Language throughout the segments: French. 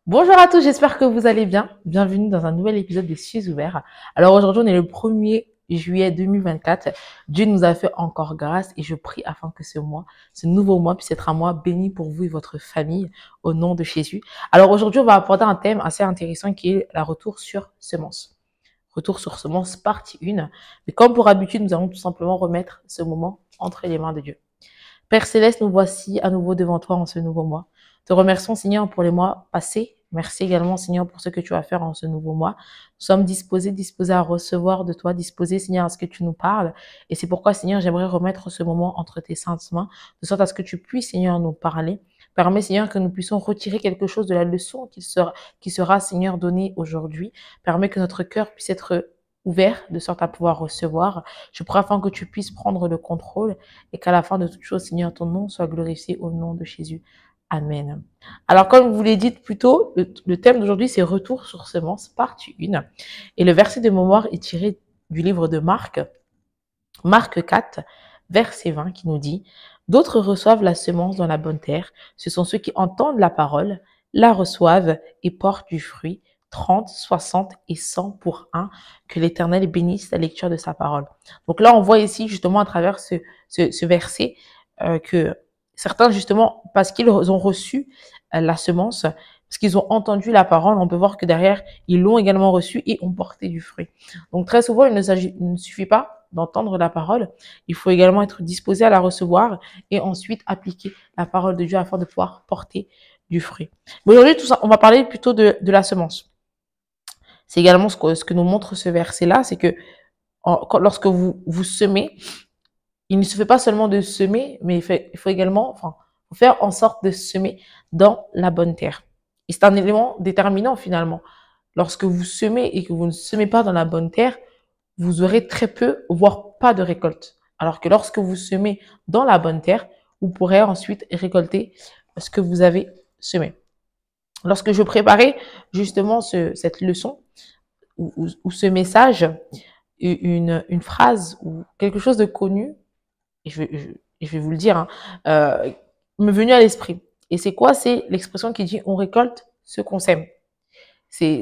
Bonjour à tous, j'espère que vous allez bien. Bienvenue dans un nouvel épisode des Cieux ouverts. Alors aujourd'hui, on est le 1er juillet 2024. Dieu nous a fait encore grâce et je prie afin que ce nouveau mois puisse être un mois béni pour vous et votre famille au nom de Jésus. Alors aujourd'hui, on va aborder un thème assez intéressant qui est la retour sur semence. Retour sur semence partie 1. Mais comme pour habitude, nous allons tout simplement remettre ce moment entre les mains de Dieu. Père Céleste, nous voici à nouveau devant toi en ce nouveau mois. Te remercions, Seigneur, pour les mois passés. Merci également, Seigneur, pour ce que tu vas faire en ce nouveau mois. Nous sommes disposés à recevoir de toi, disposés, Seigneur, à ce que tu nous parles. Et c'est pourquoi, Seigneur, j'aimerais remettre ce moment entre tes saintes mains, de sorte à ce que tu puisses, Seigneur, nous parler. Permets, Seigneur, que nous puissions retirer quelque chose de la leçon qui sera, Seigneur, donnée aujourd'hui. Permets que notre cœur puisse être ouvert, de sorte à pouvoir recevoir. Je prie afin que tu puisses prendre le contrôle et qu'à la fin de toute chose, Seigneur, ton nom soit glorifié au nom de Jésus. Amen. Alors, comme vous l'ai dit plus tôt, le thème d'aujourd'hui, c'est Retour sur semence, partie 1. Et le verset de mémoire est tiré du livre de Marc, Marc 4, verset 20, qui nous dit « D'autres reçoivent la semence dans la bonne terre. Ce sont ceux qui entendent la parole, la reçoivent et portent du fruit, 30, 60 et 100 pour un. Que l'Éternel bénisse la lecture de sa parole. » Donc là, on voit ici, justement, à travers ce verset, que certains, justement, parce qu'ils ont reçu la semence, parce qu'ils ont entendu la parole, on peut voir que derrière, ils l'ont également reçu et ont porté du fruit. Donc très souvent, il ne suffit pas d'entendre la parole, il faut également être disposé à la recevoir et ensuite appliquer la parole de Dieu afin de pouvoir porter du fruit. Mais aujourd'hui, tout ça, on va parler plutôt de la semence. C'est également ce que nous montre ce verset-là, c'est que lorsque vous semez, il ne se fait pas seulement de semer, mais il faut également, faut faire en sorte de semer dans la bonne terre. Et c'est un élément déterminant finalement. Lorsque vous semez et que vous ne semez pas dans la bonne terre, vous aurez très peu, voire pas de récolte. Alors que lorsque vous semez dans la bonne terre, vous pourrez ensuite récolter ce que vous avez semé. Lorsque je préparais justement cette leçon ou ce message, une phrase ou quelque chose de connu, et je vais vous le dire, hein, m'est venu à l'esprit. Et c'est quoi? C'est l'expression qui dit on récolte ce qu'on sème. C'est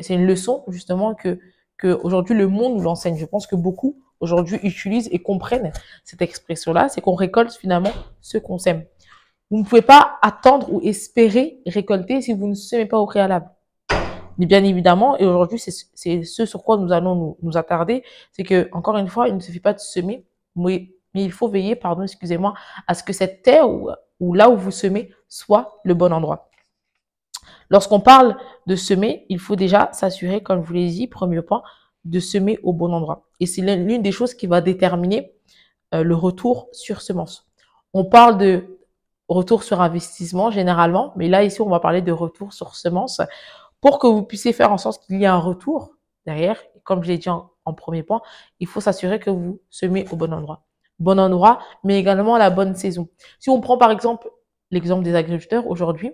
une leçon justement que aujourd'hui le monde nous l'enseigne. Je pense que beaucoup aujourd'hui utilisent et comprennent cette expression-là, c'est qu'on récolte finalement ce qu'on sème. Vous ne pouvez pas attendre ou espérer récolter si vous ne semez pas au préalable. Mais bien évidemment, et aujourd'hui c'est ce sur quoi nous allons nous attarder, c'est que encore une fois, il ne suffit pas de semer, mais il faut veiller, pardon, excusez-moi, à ce que cette terre ou là où vous semez soit le bon endroit. Lorsqu'on parle de semer, il faut déjà s'assurer, comme je vous l'ai dit, premier point, de semer au bon endroit. Et c'est l'une des choses qui va déterminer le retour sur semence. On parle de retour sur investissement généralement, mais là ici on va parler de retour sur semence pour que vous puissiez faire en sorte qu'il y ait un retour derrière. Comme je l'ai dit en premier point, il faut s'assurer que vous semez au bon endroit. Bon endroit, mais également à la bonne saison. Si on prend par exemple l'exemple des agriculteurs aujourd'hui,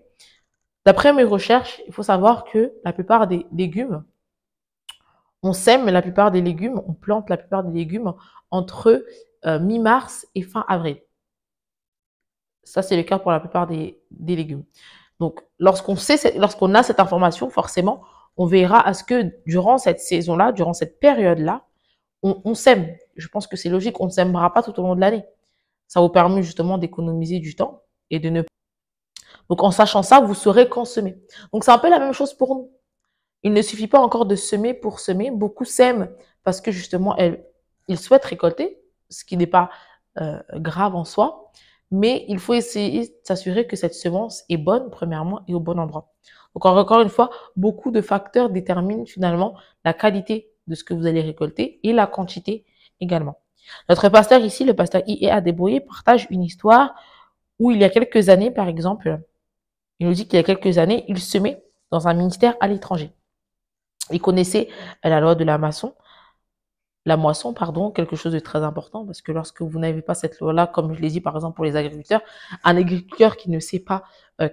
d'après mes recherches, il faut savoir que la plupart des légumes, on sème la plupart des légumes, on plante la plupart des légumes entre mi-mars et fin avril. Ça, c'est le cas pour la plupart des légumes. Donc, lorsqu'on a cette information, forcément, on verra à ce que durant cette saison-là, durant cette période-là, on sème. Je pense que c'est logique, on ne sèmera pas tout au long de l'année. Ça vous permet justement d'économiser du temps et de ne pas. Donc, en sachant ça, vous saurez quand semer. Donc, c'est un peu la même chose pour nous. Il ne suffit pas encore de semer pour semer. Beaucoup sèment parce que justement, ils souhaitent récolter, ce qui n'est pas grave en soi. Mais il faut essayer de s'assurer que cette semence est bonne, premièrement, et au bon endroit. Donc, encore une fois, beaucoup de facteurs déterminent finalement la qualité de ce que vous allez récolter et la quantité également. Notre pasteur ici, le pasteur I.E.A. Débrouillé, partage une histoire où il y a quelques années, par exemple, il nous dit qu'il y a quelques années, il semait dans un ministère à l'étranger. Il connaissait la loi de la moisson, pardon, quelque chose de très important, parce que lorsque vous n'avez pas cette loi-là, comme je l'ai dit par exemple pour les agriculteurs, un agriculteur qui ne sait pas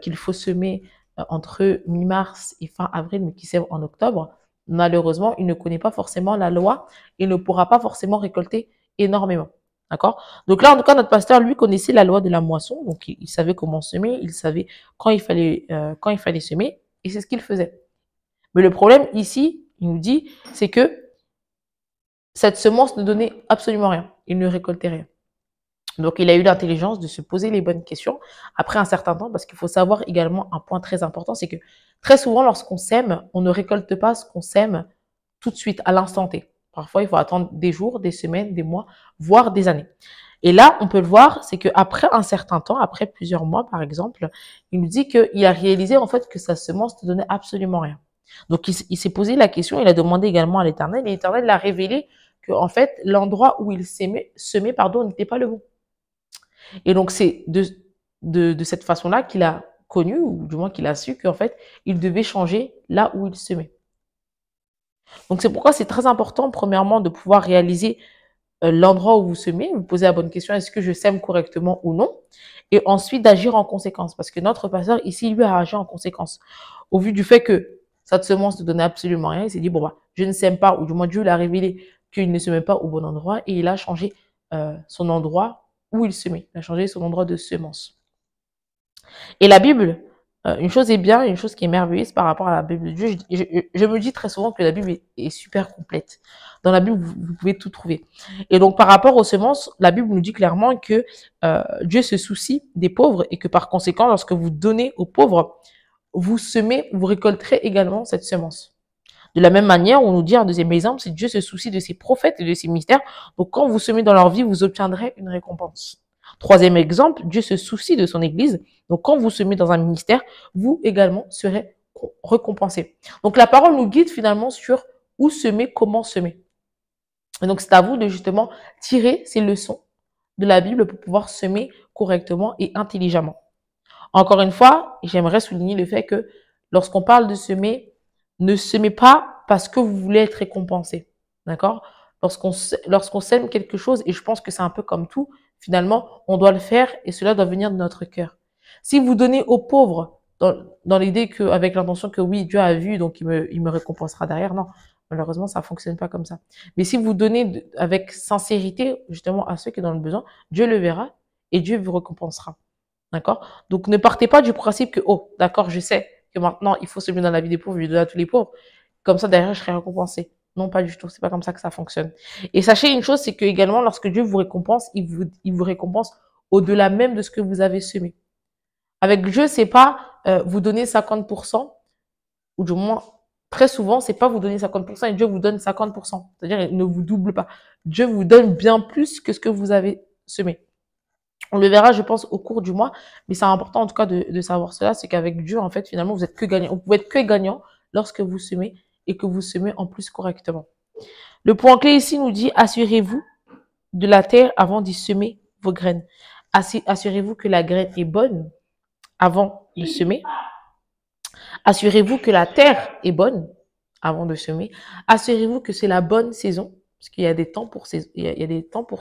qu'il faut semer entre mi-mars et fin avril, mais qui sème en octobre, malheureusement, il ne connaît pas forcément la loi et ne pourra pas forcément récolter énormément. D'accord? Donc là, en tout cas, notre pasteur, lui, connaissait la loi de la moisson, donc il savait comment semer, il savait quand il fallait semer. Et c'est ce qu'il faisait. Mais le problème ici, il nous dit, c'est que cette semence ne donnait absolument rien. Il ne récoltait rien. Donc, il a eu l'intelligence de se poser les bonnes questions après un certain temps, parce qu'il faut savoir également un point très important, c'est que très souvent, lorsqu'on sème, on ne récolte pas ce qu'on sème tout de suite, à l'instant T. Parfois, il faut attendre des jours, des semaines, des mois, voire des années. Et là, on peut le voir, c'est qu'après un certain temps, après plusieurs mois, par exemple, il nous dit qu'il a réalisé en fait que sa semence ne donnait absolument rien. Donc, il s'est posé la question, il a demandé également à l'Éternel, et l'Éternel l'a révélé que en fait, l'endroit où il semait, n'était pas le bon. Et donc, c'est de cette façon-là qu'il a connu, ou du moins qu'il a su qu'en fait, il devait changer là où il semait. Donc, c'est pourquoi c'est très important, premièrement, de pouvoir réaliser l'endroit où vous semez, vous posez la bonne question, est-ce que je sème correctement ou non? Et ensuite, d'agir en conséquence. Parce que notre pasteur, ici, lui, a agi en conséquence. Au vu du fait que cette semence ne donnait absolument rien, il s'est dit, bon, bah, je ne sème pas, ou du moins Dieu l'a révélé qu'il ne semait pas au bon endroit, et il a changé son endroit où il semait. Il a changé son endroit de semence. Et la Bible, une chose est bien, une chose qui est merveilleuse par rapport à la Bible de Dieu. Je me dis très souvent que la Bible est super complète. Dans la Bible, vous pouvez tout trouver. Et donc, par rapport aux semences, la Bible nous dit clairement que Dieu se soucie des pauvres et que par conséquent, lorsque vous donnez aux pauvres, vous semez, vous récolterez également cette semence. De la même manière, on nous dit un deuxième exemple, c'est Dieu se soucie de ses prophètes et de ses mystères. Donc, quand vous semez dans leur vie, vous obtiendrez une récompense. Troisième exemple, Dieu se soucie de son Église. Donc, quand vous semez dans un ministère, vous également serez récompensés. Donc, la parole nous guide finalement sur où semer, comment semer. Et donc, c'est à vous de justement tirer ces leçons de la Bible pour pouvoir semer correctement et intelligemment. Encore une fois, j'aimerais souligner le fait que lorsqu'on parle de semer, ne semez pas parce que vous voulez être récompensé. D'accord? Lorsqu'on sème quelque chose, et je pense que c'est un peu comme tout, finalement, on doit le faire et cela doit venir de notre cœur. Si vous donnez aux pauvres dans l'idée que, avec l'intention que oui, Dieu a vu, donc il me récompensera derrière, non. Malheureusement, ça fonctionne pas comme ça. Mais si vous donnez avec sincérité, justement, à ceux qui sont dans le besoin, Dieu le verra et Dieu vous récompensera. D'accord? Donc, ne partez pas du principe que, oh, d'accord, je sais que maintenant, il faut se mettre dans la vie des pauvres, je donne à tous les pauvres. Comme ça, derrière, je serai récompensé. Non, pas du tout. C'est pas comme ça que ça fonctionne. Et sachez une chose, c'est que également, lorsque Dieu vous récompense, il vous récompense au-delà même de ce que vous avez semé. Avec Dieu, c'est pas vous donner 50%, ou du moins, très souvent, c'est pas vous donner 50% et Dieu vous donne 50%. C'est-à-dire, il ne vous double pas. Dieu vous donne bien plus que ce que vous avez semé. On le verra, je pense, au cours du mois, mais c'est important en tout cas de savoir cela, c'est qu'avec Dieu, en fait, finalement, vous êtes que gagnant. Vous pouvez être que gagnant lorsque vous semez et que vous semez en plus correctement. Le point clé ici nous dit, assurez-vous de la terre avant d'y semer vos graines. Assurez-vous que la graine est bonne avant de semer. Assurez-vous que la terre est bonne avant de semer. Assurez-vous que c'est la bonne saison, parce qu'il y a des temps pour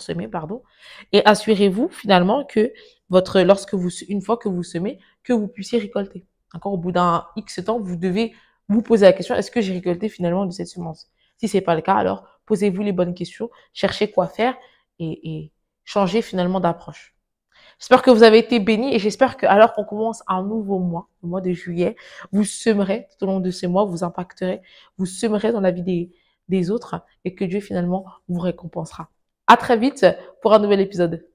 semer, pardon. Et assurez-vous finalement que une fois que vous semez, que vous puissiez récolter. Encore au bout d'un X temps, vous devez vous poser la question, est-ce que j'ai récolté finalement de cette semence? Si c'est pas le cas, alors posez-vous les bonnes questions, cherchez quoi faire et changez finalement d'approche. J'espère que vous avez été bénis et j'espère que alors qu'on commence un nouveau mois, le mois de juillet, vous semerez tout au long de ce mois, vous impacterez, vous semerez dans la vie des autres et que Dieu finalement vous récompensera. À très vite pour un nouvel épisode.